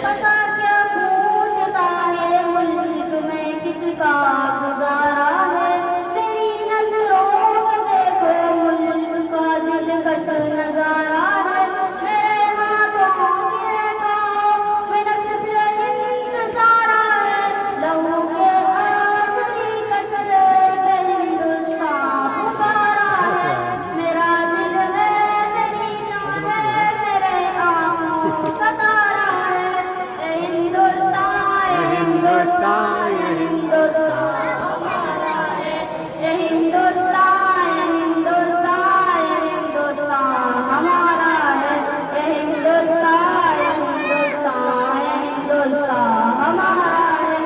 पता क्या पूछता है मुल्क में किसका गुजारा है। मेरी नजरों में देखो मुल्क का दिलकश नजारा है। मेरे हाथों की रेखाओं में नक्श हिंद सारा है। लहू के आखिरी कतरे पे हिंदुस्तान पुकारा है। मेरा दिल है मेरी जान है मेरे आंखों का तारा है। ये हिंदुस्तान ये हिंदुस्तान ये हिंदुस्तान हमारा है। ये हिंदुस्तान ये हिंदुस्तान ये हिंदुस्तान हमारा है। ये हिंदुस्तान ये हिंदुस्तान ये हिंदुस्तान हमारा है।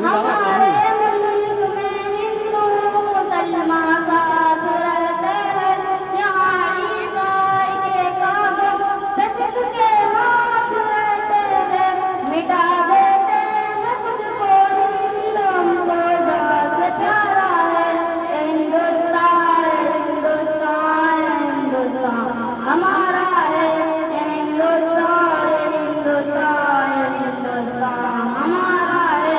हमारे मुल्क में हिंदू मुसलमान साथ रहते हैं। यहाँ ईसाई के कागज पे सिख के हाथ रहते हैं। मिटा देते हैं तुझको हिंद हमको जान से प्यारा है। ये हिंदुस्तान ये हिंदुस्तान ये हिंदुस्तान हमारा है। ये हिंदुस्तान ये हिंदुस्तान ये हिंदुस्तान हमारा है।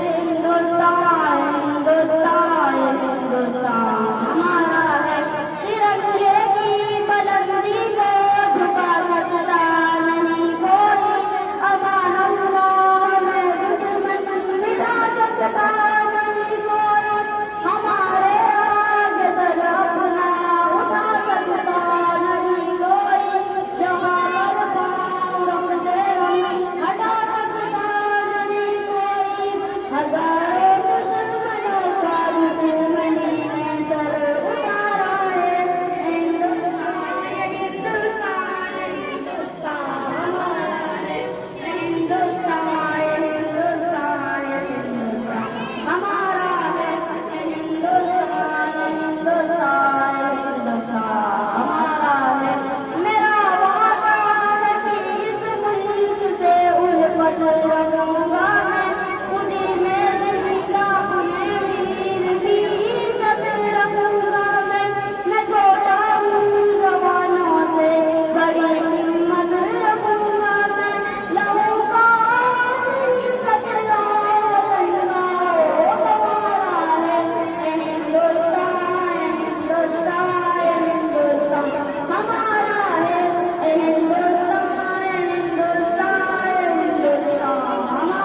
ये हिंदुस्तान ये हिंदुस्तान ये हिंदुस्तान हमारा है। तिरंगे की बुलंदी को झुका सकता नहीं कोई। अमान अल्लाह में दुश्मन मिटा सकता नहीं कोई। हमारे आगे सर अपना उठा सकता नहीं कोई। जहाँ पर पाँव हमसे हम हटा सकता नहीं कोई। हजारों दुश्मनों का दुश्मनी ने सर उतारा है। हिंदुस्तान ये हिंदुस्तान ये हिंदुस्तान हमारा है। ये हिंदुस्तान ये हिंदुस्तान ये हिंदुस्तान हमारा है। ये हिंदुस्तान ये हिंदुस्तान ये हिंदुस्तान हमारा है। मेरा वादा है कि इस मुल्क से उल्फत रखूंगा मैं। उन्हीं में जिंदा उन्हें मेरी इज्जत रखूंगा मैं। मैं छोटा हूँ जवानों से बड़ी हिम्मत रखूंगा मैं। लहू का आखिरी कतरा गंगा हो हमारा है। ये हिंदुस्तान ये हिंदुस्तान ये हिंदुस्तान हमारा है। ये हिंदुस्तान ये हिंदुस्तान ये हिंदुस्तान हमारा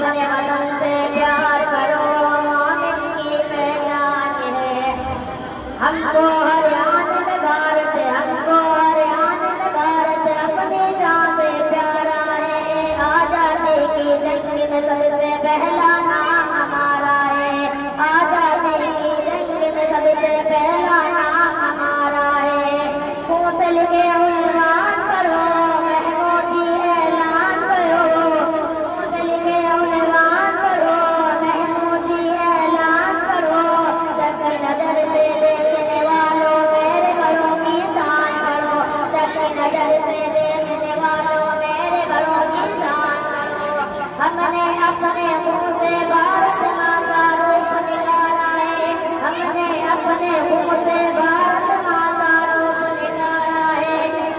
अपने वतन से प्यार करो, मोमिन की पहचान है। हमको हर आन में भारत, हमको हर आन में भारत अपनी जान से प्यारा है। आजादी की जंग में सबसे पहला नाम हमारा है। आजादी की जंग में सबसे पहला नाम हमारा है। हौसल के उन्वान करो, महमूदी ऐलान करो। हौसल के उन्वान करो, महमूदी ऐलान करो। सबकी नजर से देखने वालों मेरे बड़ों की शान करो। सबकी नजर से देखने वालों मेरे बड़ों की शान करो। हमने अपने मुंह से भारत माँ का रूप निकाला है। हमने अपने मुंह से भारत माँ का रूप निकाला है।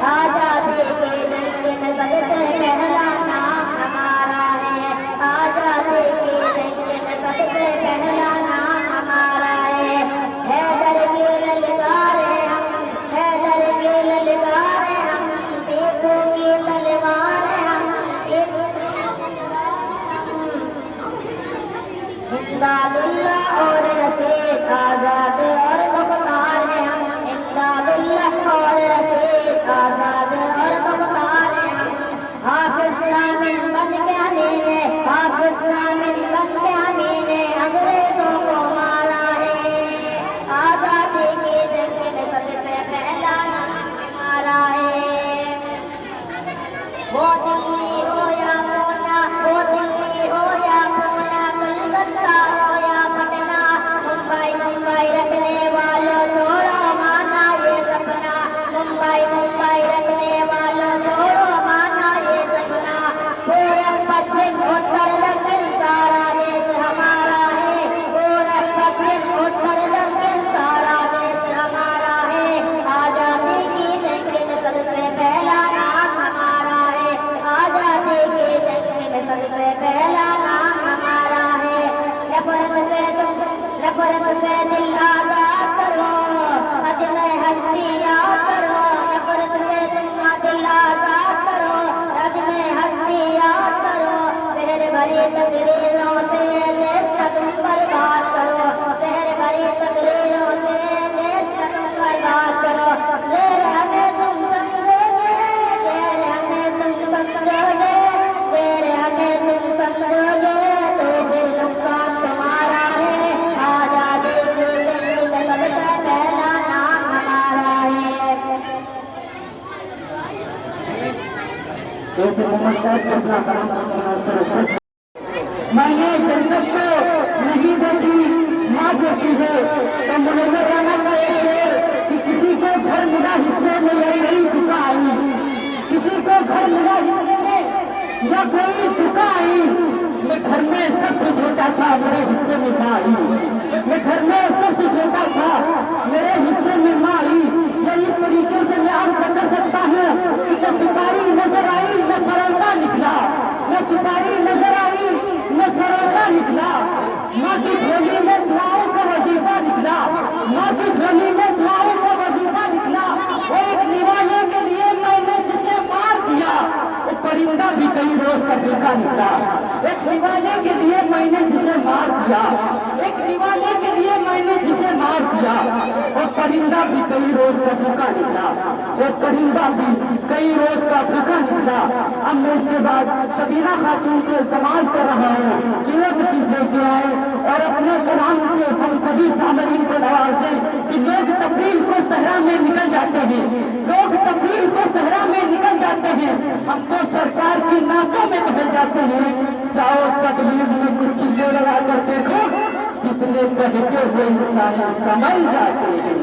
आजादी की जंग में सबसे पहला नाम हमारा है। आजादी की जंग में सबसे पहला नाम हमारा है। हैदर की ललकार है हम, हैदर की ललकार है हम, टीपू की तलवार है हम, इमदादुल्लाह और रशीद, आजाद और मुख्तार है हम। इमदादुल्लाह और रशीद, आजाद और मुख्तार है हम। हाफिज आमीन बन के अमीने, हाफिज आमीन बन के अमीने अंग्रेजों को मारा है। आजादी की जंग में सबसे पहला नाम हमारा है। वो दिल्ली हो या पूना, वो दिल्ली हो या पूना, कलकत्ता हो या पटना, मुंबई मुंबई रखने वालों छोड़ो माना ये सपना। मुंबई मुंबई रखने वालों छोड़ो माना ये सपना। पूरब पश्चिम उत्तर दक्षिण सारा देश हमारा है। पूरब पश्चिम उत्तर दक्षिण सारा देश हमारा है। आजादी की जंग में सबसे पहला नाम हमारा है। आजादी की जंग में सबसे पहला नाम हमारा है। नफरत से दिल आजाद करो, हज में हस्ती याद करो। नफरत से तुम दिल आजाद करो, हज में हस्ती याद करो। शहर भरी तकरीरों से देश का तुम बर्बाद करो। शहर भरी तकरीरों से देश का तुम बर्बाद करो। देर हमें तुम समझोगे, देर हमें तुम समझोगे, देर हमें तुम समझोगे तो फिर नुकसान तुम्हारा है। आजादी की जंग में सबसे पहला नाम हमारा है। मैंने जन्नत को नहीं देखी, माँ देखी है। तो मुझे रहना चाहिए कि किसी को घर मिला हिस्से में यही नहीं चुका आई, किसी को घर मिला हिस्से में या कोई चुका आई। मैं घर में सबसे छोटा था, मेरे हिस्से में माँ आई। मैं घर में सबसे छोटा था, मेरे हिस्से में माँ आई। या इस तरीके से मैं अर्ज कर सकता हूँ कि न सुपारी नजर आई न सरौता निकला, न सुपारी नजर आई न सरौता निकला। माँ की झोली में दुआओं का वजीफा निकला, माँ की झोली में दुआओं का वजीफा निकला। वो एक निवाले के लिए मैंने जिसे मार दिया, वो परिंदा भी कई रोज का भूखा निकला। एक निवाले के लिए मैंने जिसे मार दिया, एक निवाले के लिए मैंने जिसे मार दिया, वो परिंदा भी कई रोज का भूखा निकला। वो परिंदा भी कई रोज का भूखा निकला। अब मैं इसके बाद शबीना खातून से तमाश कर रहा हूँ कि वो तशरीफ लेके आए और अपने कलाम से हम सभी सामरीन को नवाजें कि लोग तफरीह को सहरा में निकल जाते हैं, लोग तफरीह को सहरा में निकल जाते हैं, हम तो सरकार की नाकों में बदल जाते हैं। जाओ तकलीफ में कुछ चीजें लगा कर देखो, जितने कहते हुए इंसान समझ जाते हैं।